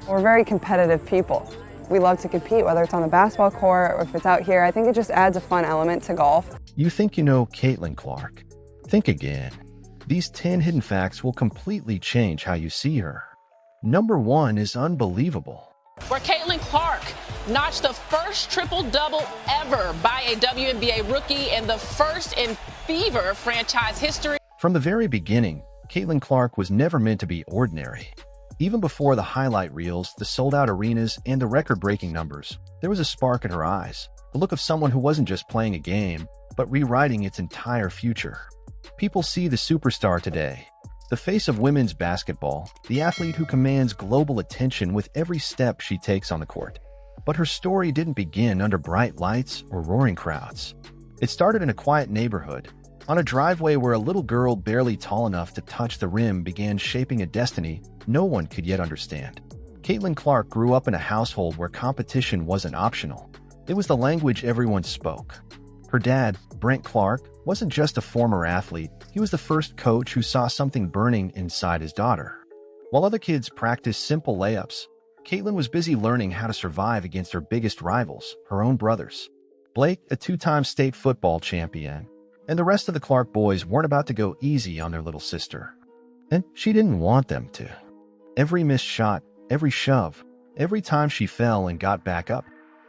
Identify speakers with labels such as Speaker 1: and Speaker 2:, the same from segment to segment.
Speaker 1: We're very competitive people. We love to compete, whether it's on the basketball court or if it's out here. I think it just adds a fun element to golf.
Speaker 2: You think you know Caitlin Clark? Think again. These 10 hidden facts will completely change how you see her. Number 1 is unbelievable.
Speaker 3: Where Caitlin Clark notched the first triple-double ever by a WNBA rookie and the first in Fever franchise history.
Speaker 2: From the very beginning, Caitlin Clark was never meant to be ordinary. Even before the highlight reels, the sold-out arenas, and the record-breaking numbers, there was a spark in her eyes, the look of someone who wasn't just playing a game, but rewriting its entire future. People see the superstar today, the face of women's basketball, the athlete who commands global attention with every step she takes on the court. But her story didn't begin under bright lights or roaring crowds. It started in a quiet neighborhood, on a driveway where a little girl barely tall enough to touch the rim began shaping a destiny no one could yet understand. Caitlin Clark grew up in a household where competition wasn't optional. It was the language everyone spoke. Her dad, Brent Clark, wasn't just a former athlete, he was the first coach who saw something burning inside his daughter. While other kids practiced simple layups, Caitlin was busy learning how to survive against her biggest rivals, her own brothers. Blake, a 2-time state football champion, and the rest of the Clark boys weren't about to go easy on their little sister. And she didn't want them to. Every missed shot, every shove, every time she fell and got back up,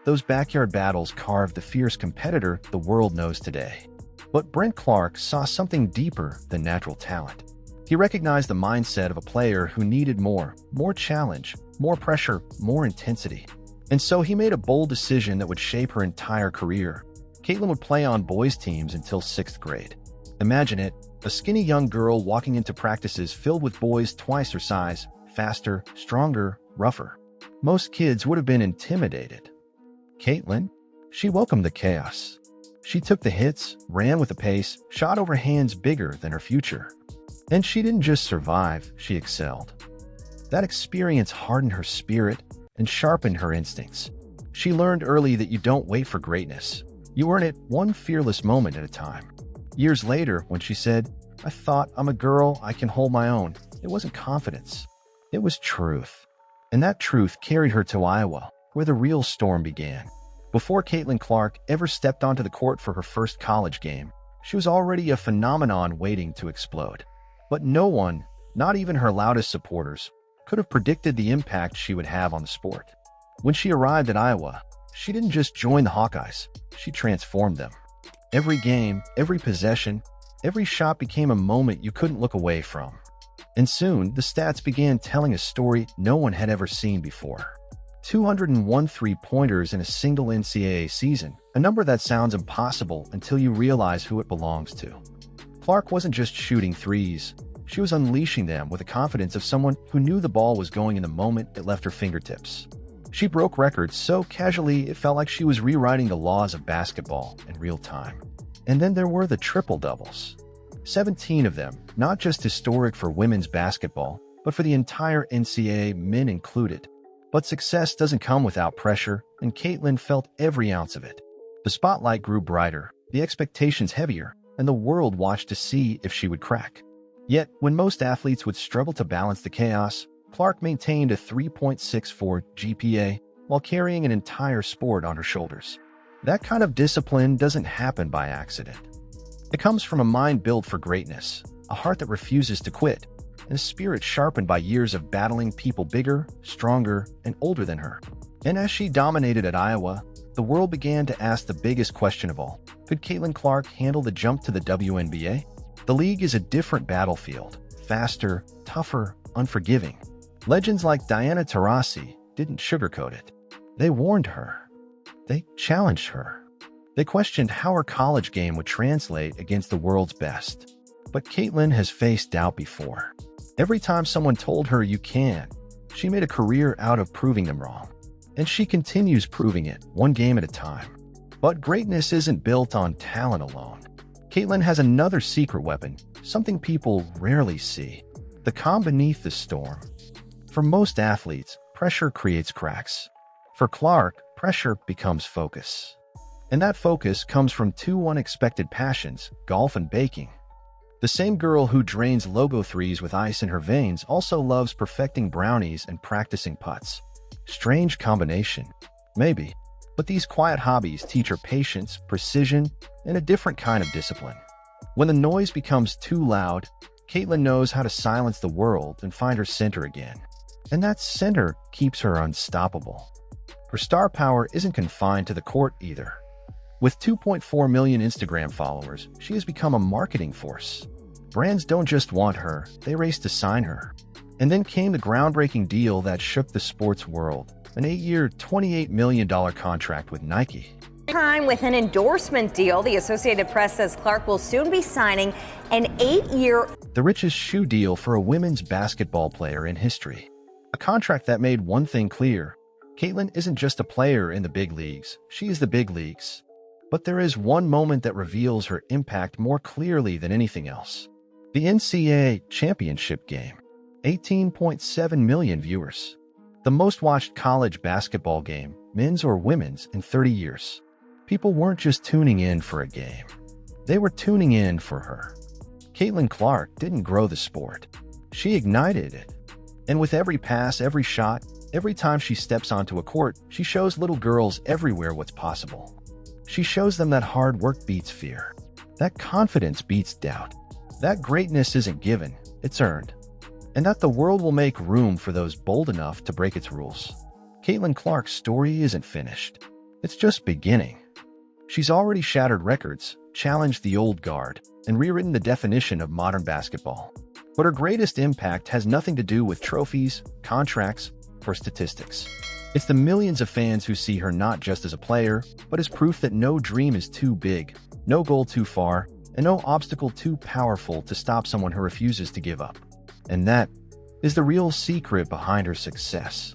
Speaker 2: those backyard battles carved the fierce competitor the world knows today. But Brent Clark saw something deeper than natural talent. He recognized the mindset of a player who needed more challenge, more pressure, more intensity. And so he made a bold decision that would shape her entire career. Caitlin would play on boys' teams until 6th grade. Imagine it, a skinny young girl walking into practices filled with boys twice her size, faster, stronger, rougher. Most kids would have been intimidated. Caitlin? She welcomed the chaos. She took the hits, ran with the pace, shot over hands bigger than her future. And she didn't just survive, she excelled. That experience hardened her spirit and sharpened her instincts. She learned early that you don't wait for greatness. You earn it one fearless moment at a time. Years later, when she said, "I thought I'm a girl, I can hold my own," it wasn't confidence. It was truth. And that truth carried her to Iowa, where the real storm began. Before Caitlin Clark ever stepped onto the court for her first college game, she was already a phenomenon waiting to explode. But no one, not even her loudest supporters, could have predicted the impact she would have on the sport. When she arrived at Iowa, she didn't just join the Hawkeyes, she transformed them. Every game, every possession, every shot became a moment you couldn't look away from. And soon, the stats began telling a story no one had ever seen before. 201 three-pointers in a single NCAA season, a number that sounds impossible until you realize who it belongs to. Clark wasn't just shooting threes, she was unleashing them with the confidence of someone who knew the ball was going in the moment it left her fingertips. She broke records so casually it felt like she was rewriting the laws of basketball in real time. And then there were the triple-doubles. 17 of them, not just historic for women's basketball, but for the entire NCAA, men included. But success doesn't come without pressure, and Caitlin felt every ounce of it. The spotlight grew brighter, the expectations heavier, and the world watched to see if she would crack. Yet, when most athletes would struggle to balance the chaos, Clark maintained a 3.64 GPA while carrying an entire sport on her shoulders. That kind of discipline doesn't happen by accident. It comes from a mind built for greatness, a heart that refuses to quit, and a spirit sharpened by years of battling people bigger, stronger, and older than her. And as she dominated at Iowa, the world began to ask the biggest question of all. Could Caitlin Clark handle the jump to the WNBA? The league is a different battlefield, faster, tougher, unforgiving. Legends like Diana Taurasi didn't sugarcoat it. They warned her. They challenged her. They questioned how her college game would translate against the world's best. But Caitlin has faced doubt before. Every time someone told her you can, she made a career out of proving them wrong. And she continues proving it, one game at a time. But greatness isn't built on talent alone. Caitlin has another secret weapon, something people rarely see: the calm beneath the storm. For most athletes, pressure creates cracks. For Clark, pressure becomes focus. And that focus comes from two unexpected passions: golf and baking. The same girl who drains logo threes with ice in her veins also loves perfecting brownies and practicing putts. Strange combination. Maybe. But these quiet hobbies teach her patience, precision, and a different kind of discipline. When the noise becomes too loud, Caitlin knows how to silence the world and find her center again. And that center keeps her unstoppable. Her star power isn't confined to the court either. With 2.4 million Instagram followers, she has become a marketing force. Brands don't just want her, they race to sign her. And then came the groundbreaking deal that shook the sports world, an 8-year, $28 million contract with Nike.
Speaker 4: Time with an endorsement deal. The Associated Press says Clark will soon be signing an 8-year...
Speaker 2: The richest shoe deal for a women's basketball player in history. A contract that made one thing clear. Caitlin isn't just a player in the big leagues, she is the big leagues. But there is one moment that reveals her impact more clearly than anything else. The NCAA championship game. 18.7 million viewers. The most watched college basketball game, men's or women's, in 30 years. People weren't just tuning in for a game. They were tuning in for her. Caitlin Clark didn't grow the sport. She ignited it. And with every pass, every shot, every time she steps onto a court, she shows little girls everywhere what's possible. She shows them that hard work beats fear. That confidence beats doubt. That greatness isn't given, it's earned. And that the world will make room for those bold enough to break its rules. Caitlin Clark's story isn't finished. It's just beginning. She's already shattered records, challenged the old guard, and rewritten the definition of modern basketball. But her greatest impact has nothing to do with trophies, contracts, or statistics. It's the millions of fans who see her not just as a player, but as proof that no dream is too big, no goal too far, and no obstacle too powerful to stop someone who refuses to give up. And that is the real secret behind her success.